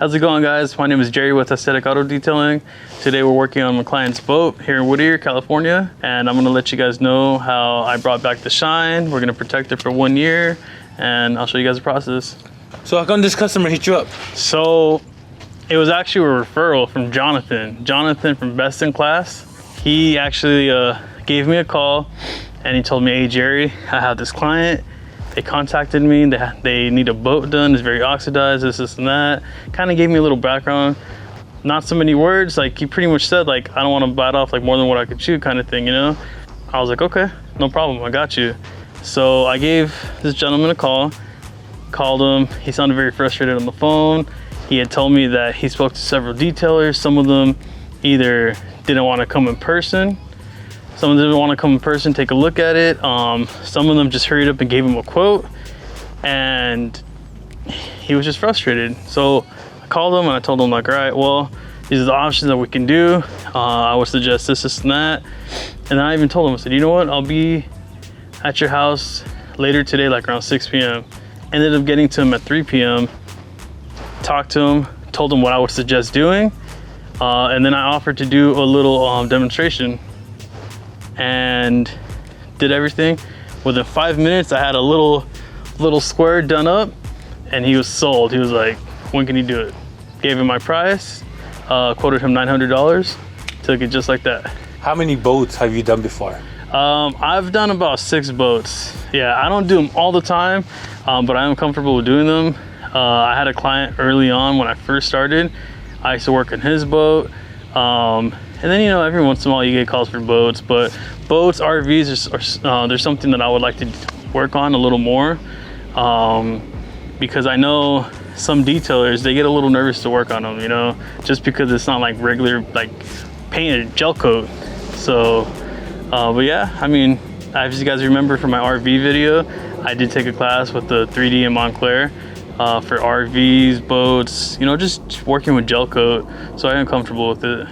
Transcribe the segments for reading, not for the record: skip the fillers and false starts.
How's it going, guys? My name is Jerry with Aesthetic Auto Detailing. Today we're working on my client's boat here in Whittier, California, and I'm going to let you guys know how I brought back the shine. We're going to protect it for 1 year, and I'll show you guys the process. So how come this customer hit you up? So it was actually a referral from Jonathan. Jonathan from Best in Class. He actually gave me a call, and he told me, hey Jerry, I have this client. They contacted me, they need a boat done, it's very oxidized, this and that. Kind of gave me a little background. Not so many words, like he pretty much said, like, I don't want to bite off like more than what I could chew kind of thing, you know? I was like, okay, no problem, I got you. So I gave this gentleman a call, called him. He sounded very frustrated on the phone. He had told me that he spoke to several detailers. Some of them either didn't want to come in person, some of them didn't want to come in person, take a look at it. Some of them just hurried up and gave him a quote, and he was just frustrated. So I called him and I told him, like, all right, well, these are the options that we can do. I would suggest this and that. And then I even told him, I said, you know what, I'll be at your house later today, like around 6 p.m. Ended up getting to him at 3 p.m. Talked to him, told him what I would suggest doing. And then I offered to do a little demonstration, and did everything. Within 5 minutes, I had a little square done up, and he was sold. He was like, when can you do it? Gave him my price, quoted him $900, took it just like that. How many boats have you done before? I've done about 6 boats. Yeah, I don't do them all the time, but I am comfortable with doing them. I had a client early on when I first started. I used to work on his boat. And then, you know, every once in a while you get calls for boats, but boats, RVs, there's something that I would like to work on a little more, because I know some detailers, they get a little nervous to work on them, you know, just because it's not like regular, like painted gel coat. So, but yeah, I mean, as you guys remember from my RV video, I did take a class with the 3D in Montclair for RVs, boats, you know, just working with gel coat. So I am comfortable with it.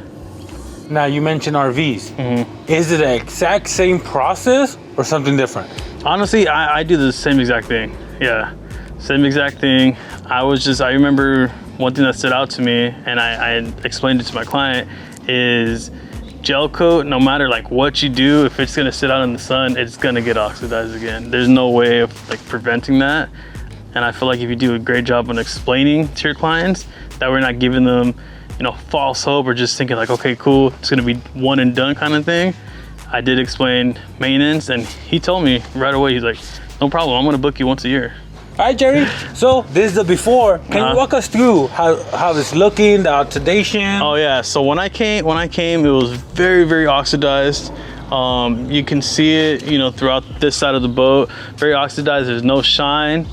Now you mentioned RVs. Mm-hmm. Is it the exact same process or something different? Honestly, I do the same exact thing. Yeah, same exact thing. I remember one thing that stood out to me, and I explained it to my client, is gel coat, no matter like what you do, if it's gonna sit out in the sun, it's gonna get oxidized again. There's no way of like preventing that. And I feel like if you do a great job on explaining to your clients that we're not giving them, you know, false hope or just thinking like, okay, cool, it's gonna be one and done kind of thing. I did explain maintenance, and he told me right away, he's like, no problem, I'm gonna book you once a year. All right, Jerry, so this is the before. Can you walk us through how it's looking, the oxidation? Oh yeah, so when I came, it was very, very oxidized. You can see it, you know, throughout this side of the boat, very oxidized, there's no shine.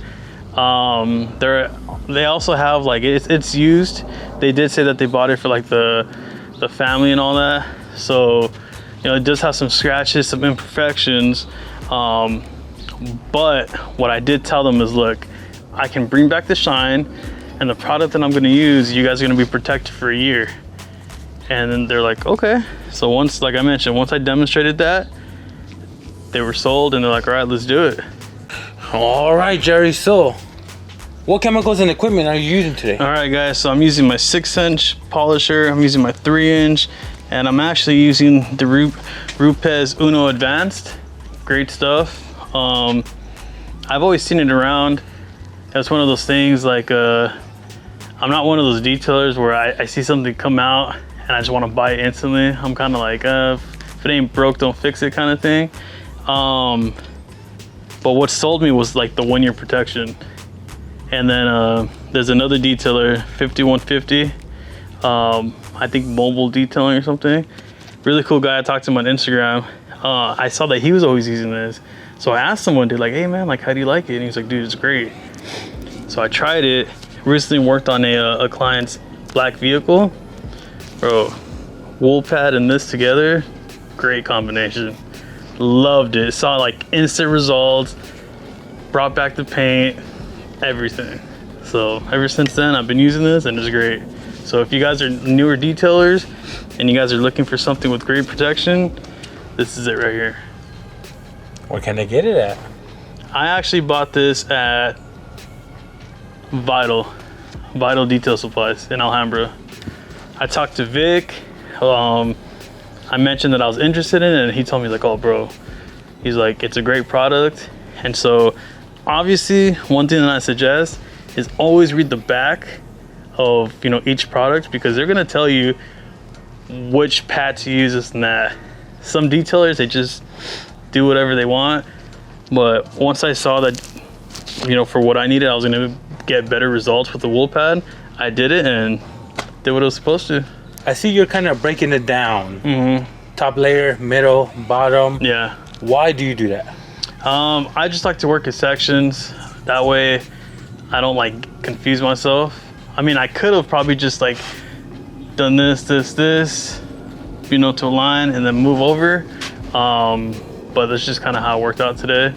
They also have like, it's used. They did say that they bought it for like the family and all that. So, you know, it does have some scratches, some imperfections. But what I did tell them is, look, I can bring back the shine, and the product that I'm gonna use, you guys are gonna be protected for a year. And then they're like, okay. So once, like I mentioned, once I demonstrated that, they were sold, and they're like, all right, let's do it. All right, Jerry, so what chemicals and equipment are you using today? All right, guys, so I'm using my 6-inch polisher, I'm using my 3-inch, and I'm actually using the Rupes Uno Advanced. Great stuff. I've always seen it around. It's one of those things like, I'm not one of those detailers where I see something come out and I just want to buy it instantly. I'm kind of like, if it ain't broke, don't fix it kind of thing. But what sold me was like the 1-year protection. And then there's another detailer, 5150, I think Mobile Detailing or something. Really cool guy. I talked to him on Instagram. I saw that he was always using this. So I asked him one day, like, hey man, like, how do you like it? And he's like, dude, it's great. So I tried it. Recently worked on a client's black vehicle. Bro, wool pad and this together, great combination. Loved it. Saw like instant results, brought back the paint, everything. So ever since then, I've been using this, and it's great. So if you guys are newer detailers and you guys are looking for something with great protection, this is it right here. Where can they get it at? I actually bought this at Vital Vital Detail Supplies in Alhambra. I talked to Vic. I mentioned that I was interested in it, and he told me like, oh bro, he's like, it's a great product. And so obviously one thing that I suggest is always read the back of, you know, each product, because they're gonna tell you which pad to use, this and that. Some detailers, they just do whatever they want. But once I saw that, you know, for what I needed, I was gonna get better results with the wool pad, I did it and did what it was supposed to. I see you're kind of breaking it down. Top layer, middle, bottom. Yeah. Why do you do that? I just like to work in sections. That way I don't like confuse myself. I mean, I could have probably just like done this, you know, to a line and then move over. But that's just kind of how it worked out today.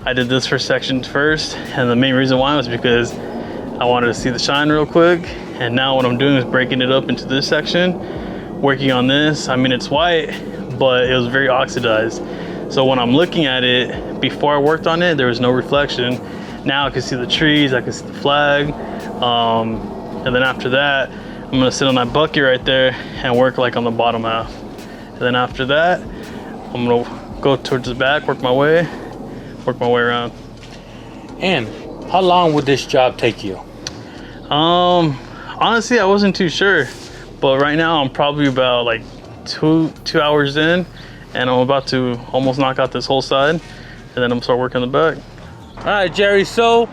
I did this for sections first, and the main reason why was because I wanted to see the shine real quick. And now what I'm doing is breaking it up into this section, working on this. I mean, it's white, but it was very oxidized. So when I'm looking at it, before I worked on it, there was no reflection. Now I can see the trees, I can see the flag. And then after that, I'm gonna sit on that bucket right there and work like on the bottom half. And then after that, I'm gonna go towards the back, work my way around. And how long would this job take you? Honestly, I wasn't too sure, but right now I'm probably about like two hours in, and I'm about to almost knock out this whole side, and then I'm gonna start working the back. All right, Jerry, so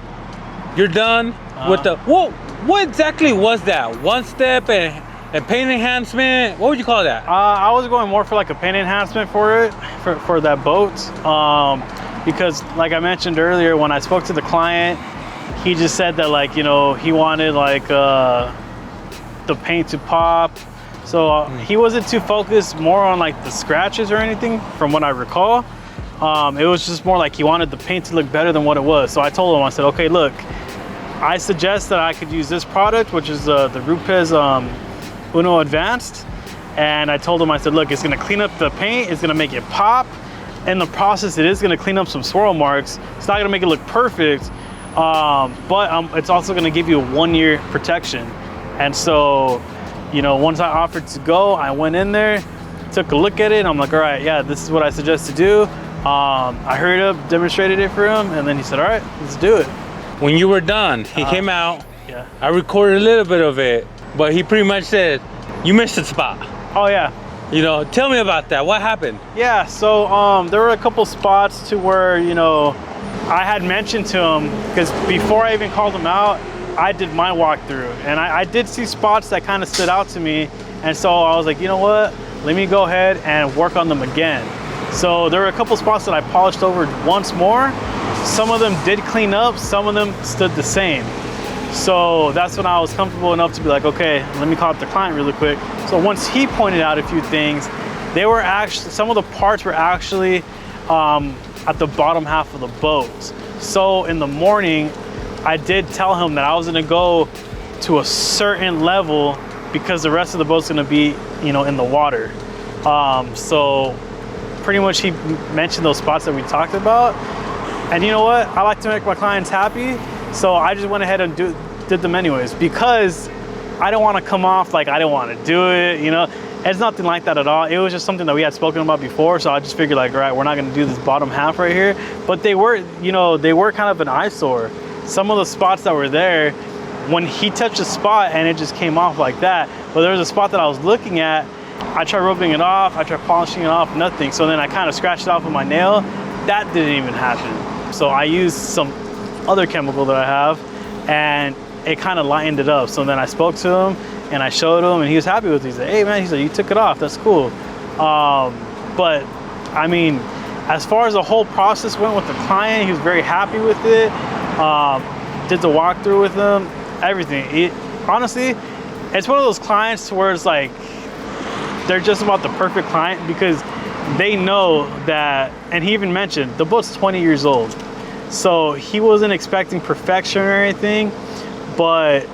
you're done with the, what exactly was that? One step and paint enhancement? What would you call that? I was going more for like a paint enhancement for it, for that boat. Because like I mentioned earlier, when I spoke to the client, he just said that, like, you know, he wanted like the paint to pop. So he wasn't too focused more on like the scratches or anything from what I recall. It was just more like he wanted the paint to look better than what it was. So I told him, I said, okay, look, I suggest that I could use this product, which is the Rupes Uno Advanced. And I told him, I said, look, it's gonna clean up the paint, it's gonna make it pop. In the process, it is gonna clean up some swirl marks. It's not gonna make it look perfect, but it's also gonna give you a 1-year protection. And so, you know, once I offered to go, I went in there, took a look at it, and I'm like, all right, yeah, this is what I suggest to do. I hurried up, demonstrated it for him, and then he said, all right, let's do it. When you were done, he came out. Yeah. I recorded a little bit of it, but he pretty much said, you missed the spot. Oh yeah. You know, tell me about that. What happened? Yeah, so there were a couple spots to where, you know, I had mentioned to him, because before I even called him out, I did my walkthrough, and I did see spots that kind of stood out to me. And so I was like, you know what, let me go ahead and work on them again. So there were a couple spots that I polished over once more. Some of them did clean up, some of them stood the same. So that's when I was comfortable enough to be like, okay, let me call up the client really quick. So once he pointed out a few things, they were actually, some of the parts were actually at the bottom half of the boat. So in the morning, I did tell him that I was gonna go to a certain level because the rest of the boat's gonna be, you know, in the water. So pretty much he mentioned those spots that we talked about. And you know what? I like to make my clients happy. So I just went ahead and did them anyways, because I don't want to come off like I don't want to do it, you know. It's nothing like that at all. It was just something that we had spoken about before, so I just figured like, all right, we're not going to do this bottom half right here. But they were, you know, they were kind of an eyesore. Some of the spots that were there, when he touched a spot and it just came off like that. But there was a spot that I was looking at, I tried rubbing it off, I tried polishing it off, nothing. So then I kind of scratched it off with my nail. That didn't even happen. So I used some other chemical that I have, and it kind of lightened it up. So then I spoke to him and I showed him, and he was happy with it. He said, hey man, he said, you took it off, that's cool. But I mean, as far as the whole process went with the client, he was very happy with it. Did the walkthrough with him, everything. Honestly, it's one of those clients where it's like, they're just about the perfect client, because they know that, and he even mentioned, the boat's 20 years old. So he wasn't expecting perfection or anything, but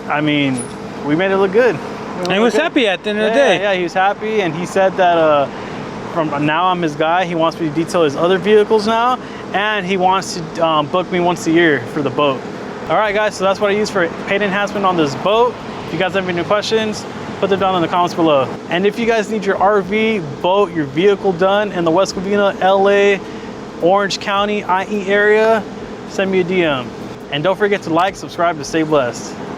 I mean, we made it look good. And he was happy at the end of the day. Yeah, he was happy, and he said that from now I'm his guy. He wants me to detail his other vehicles now, and he wants to book me once a year for the boat. All right, guys, so that's what I used for paint enhancement on this boat. If you guys have any questions, put them down in the comments below. And if you guys need your RV, boat, your vehicle done in the West Covina, LA, Orange County, IE area, send me a DM. And don't forget to like, subscribe, and stay blessed.